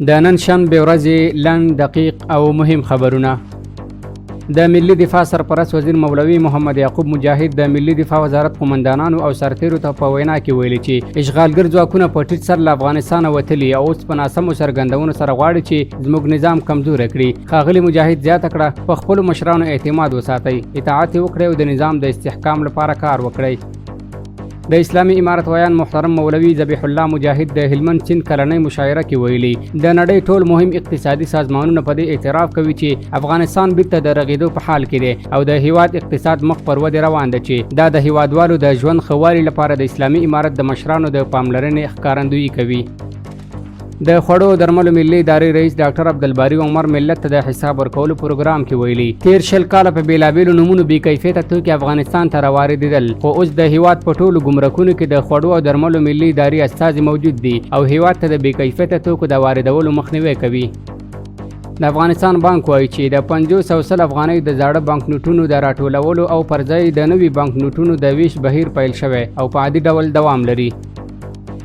د نن شنبې ورځې لنډ دقیق او مهم خبرونه. د ملي دفاع سرپرست وزیر مولوي محمد یعقوب مجاهد د ملي دفاع وزارت قومندانانو او سرتیرو ته په وینا کې ویلي چې اشغالګر ځواکونه په ټیټ سر له افغانستانه وتلي او اوس په ناسمو څرګندونو سره غواړي چې زموږ نظام کمزوری کړي. ښاغلي مجاهد زیاته کړه په خپلو مشرانو اعتماد وساتئ، اطاعت یې وکړئ او د نظام د استحکام لپاره کار وکړئ. د اسلامي امارت ویان محترم مولوي ذبیح الله مجاهد د هلمند سیند کلنۍ مشاعره کې ویلي د نړۍ ټول مهم اقتصادي سازمانونه په دې اعتراف کوي چې افغانستان بیرته د رغېدو په حال کې دی او د هیواد اقتصاد مخ پر ودې روان دی چې دا د هیوادوالو د ژوند ښه والي لپاره د اسلامي امارت د مشرانو د پاملرنې ښکارندویي کوي. د خوړو درملو ملي ادارې رئیس ډاکټر عبدالباري عمر ملت ته د حساب ورکولو پروګرام کې ویلي تیر 20 کاله په بیلابیلو نومونو بې کیفیته توکي افغانستان ته راواردېدل، خو اوس د هیواد په ټولو ګمرکونو کې د خوړو او درملو ملي ادارې استازي موجود دي او هیواد ته د بې کیفیته توکو د واردولو مخنیوی کوي. د افغانستان بانک وایي چې د 500 افغانۍ د زاړه بانک نوټونو د راټولولو او پر ځای د نوي بانک نوټونو د ویش بهیر پیل شوی او په عادي ډول دوام لري.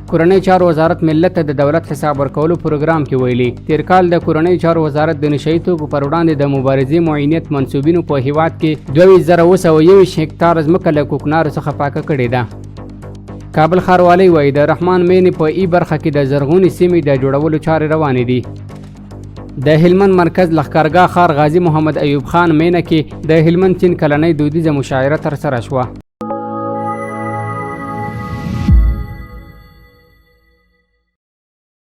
کورنۍ چارو وزارت ملت ته د دولت حساب ورکولو پروګرام کې ویلي تیر کال د کورنۍ چارو وزارت د نشهیي توکو پر وړاندې د مبارزې معینیت منصوبینو په هیواد کې 22,921 هکتار ځمکه له کوکنارو څخه پاکه کړې ده. کابل ښاروالۍ وایي د رحمان مینې په ای برخه کې د زرغونې سیمې د جوړولو چارې روانې دي. د هلمند مرکز لښکرګاه ښار غازي محمد ایوب خان مینه کې د هلمند سیند کلنۍ دودیزه مشاعره ترسره شوه.